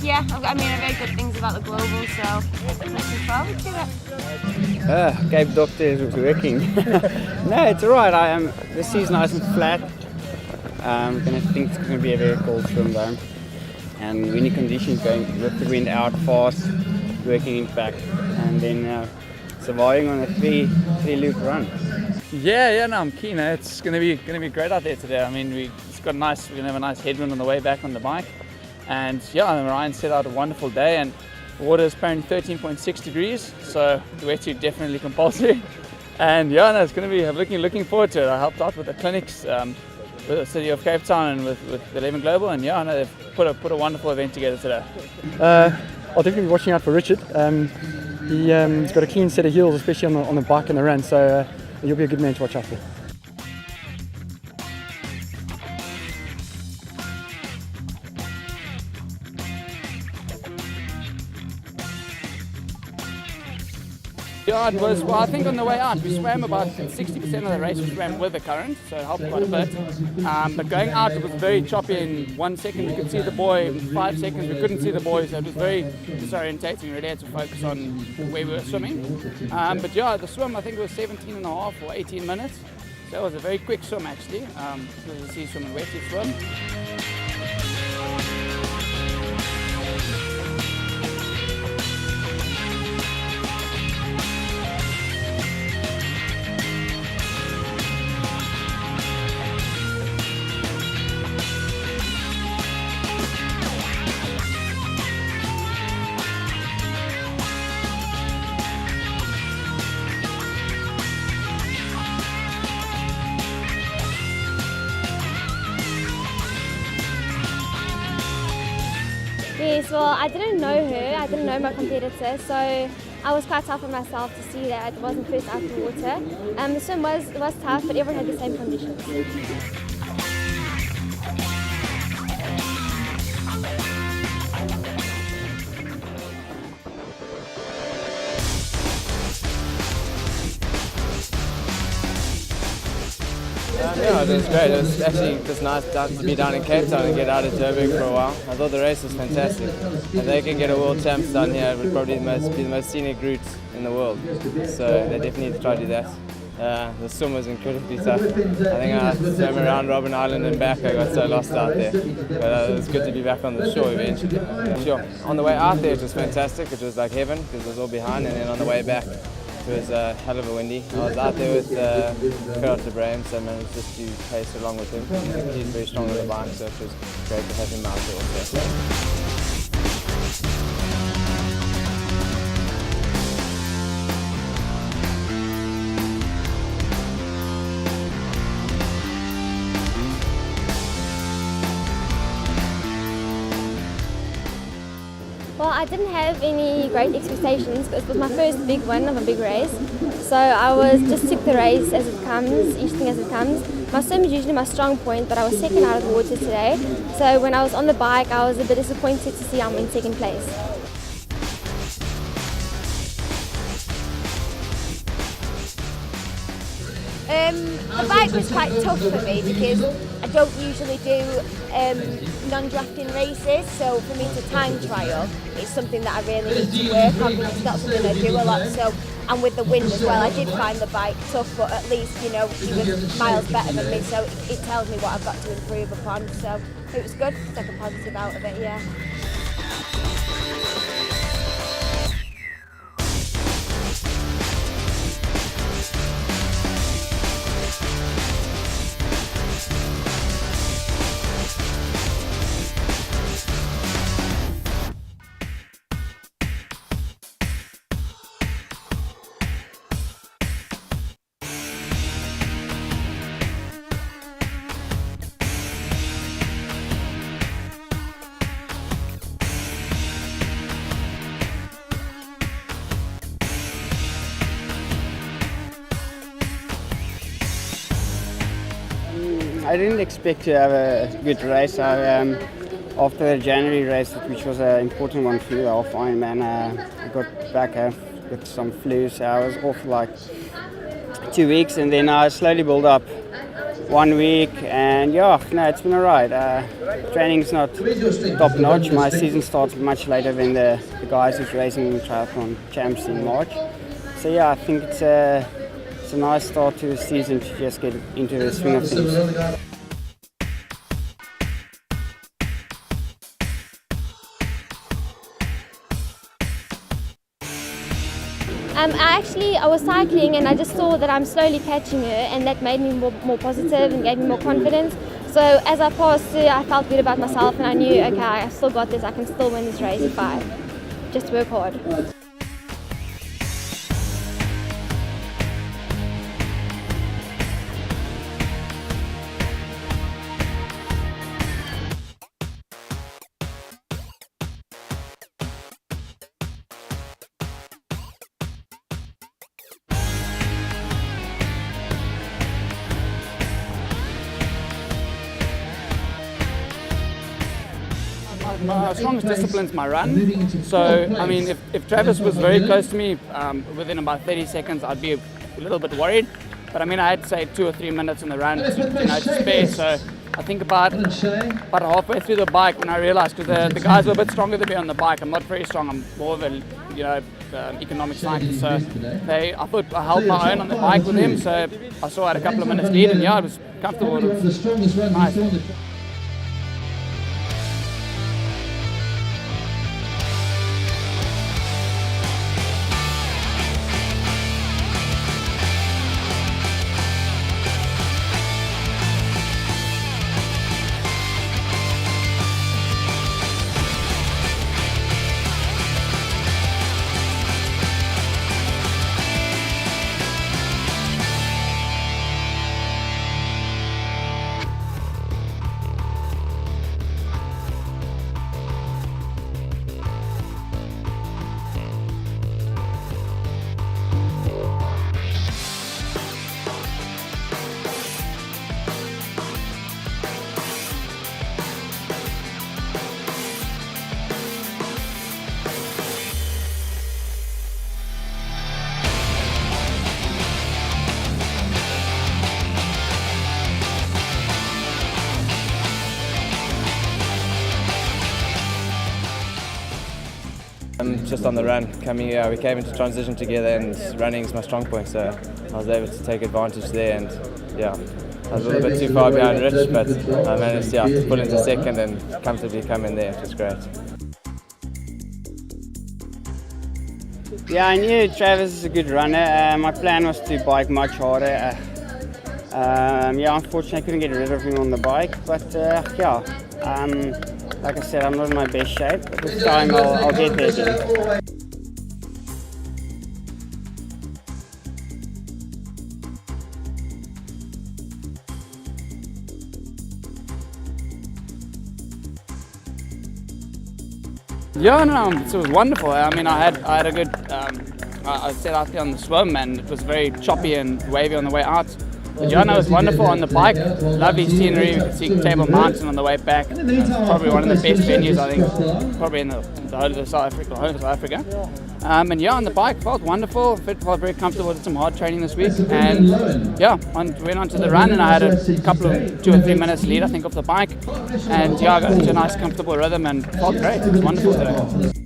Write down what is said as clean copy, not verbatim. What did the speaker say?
Yeah. I mean, I've heard good things about the global, so looking forward to it. Gabe Doctor is working. No, it's alright. The sea's nice and flat. I think it's going to be a very cold swim though. And windy conditions going with the wind out fast, working in back, and then surviving on a three loop run. Yeah, no, I'm keen. It's gonna be great out there today. I mean, we're gonna have a nice headwind on the way back on the bike, and yeah, Ryan set out a wonderful day, and the water is apparently 13.6 degrees, so the wetsuit definitely compulsory. And yeah, no, it's gonna be looking forward to it. I helped out with the clinics with the City of Cape Town and with 11 Global, and yeah, no, they've put a wonderful event together today. I'll definitely be watching out for Richard. He's got a keen set of heels, especially on the bike and the run, so you'll be a good man to watch out for. Yeah, it was, well, I think on the way out, we swam about 60% of the race, we swam with the current, so it helped quite a bit. But going out, it was very choppy. In 1 second we could see the buoy, in 5 seconds we couldn't see the buoy, so it was very disorientating. We really had to focus on where we were swimming. But yeah, the swim I think was 17 and a half or 18 minutes. So it was a very quick swim actually. It was a sea swim and wetsuit swim. Yes, well, I didn't know her, I didn't know my competitor, so I was quite tough on myself to see that I wasn't first out of the water. The swim was tough, but everyone had the same conditions. Yeah, it was great. It was actually just nice to be down in Cape Town and get out of Joburg for a while. I thought the race was fantastic. If they can get a world champs down here, it would probably be the most scenic route in the world. So they definitely need to try to do that. The swim was incredibly tough. I think I swam around Robben Island and back. I got so lost out there. But it was good to be back on the shore eventually. Sure. On the way out there, it was fantastic. It was like heaven because it was all behind, and then on the way back, it was a hell of a windy. I was out there with Gerard de Bruyne, so I managed just to pace along with him. He's very strong on the bike, so it was great to have him out there also. Well, I didn't have any great expectations, but it was my first big win of a big race. So I just took the race as it comes, each thing as it comes. My swim is usually my strong point, but I was second out of the water today. So when I was on the bike, I was a bit disappointed to see I'm in second place. The bike was quite tough for me because I don't usually do non-drafting races, so for me to time trial, it's something that I really need to work on because it's not something I do a lot. So, and with the wind as well, I did find the bike tough, but at least, you know, she was miles better than me, so it tells me what I've got to improve upon. So it was good to take a positive out of it, yeah. I didn't expect to have a good race. After the January race, which was an important one for the half Ironman, I got back with some flu, so I was off like 2 weeks, and then I slowly built up 1 week, and yeah, no, it's been alright. Training's not top notch. My season starts much later than the guys who's racing triathlon champs in March. So yeah, I think it's a nice start to the season to just get into the swing of things. I was cycling and I just saw that I'm slowly catching her, and that made me more positive and gave me more confidence. So as I passed her, I felt good about myself, and I knew, okay, I still got this, I can still win this race if I just work hard. My strongest discipline is my run. So, I mean, if Travis was very close to me, within about 30 seconds, I'd be a little bit worried. But I mean, I had to say 2 or 3 minutes in the run to spare. So I think about halfway through the bike when I realized, because the guys were a bit stronger than me on the bike. I'm not very strong. I'm more of a economic cyclist. So I thought I held my own on the bike with him. So I saw I had a couple of minutes lead, and yeah, it was comfortable. It was nice. Just on the run, we came into transition together, and running is my strong point, so I was able to take advantage there, and yeah, I was a little bit too far behind Rich, but I managed to pull into second and comfortably come in there, which was great. Yeah, I knew Travis is a good runner. My plan was to bike much harder. Yeah, unfortunately I couldn't get rid of him on the bike, but like I said, I'm not in my best shape, but this time I'll get there again. Yeah, no, it was wonderful. I mean, I had a good. I set out there on the swim, and it was very choppy and wavy on the way out. But yeah, no, it was wonderful on the bike. Lovely scenery. We could see Table Mountain on the way back. Probably one of the best venues, I think, probably in the whole of South Africa. And yeah, on the bike, felt wonderful. Felt very comfortable. Did some hard training this week, and yeah, went on to the run, and I had a couple of 2 or 3 minutes lead, I think, off the bike. And yeah, I got into a nice, comfortable rhythm, and felt great. It was wonderful today.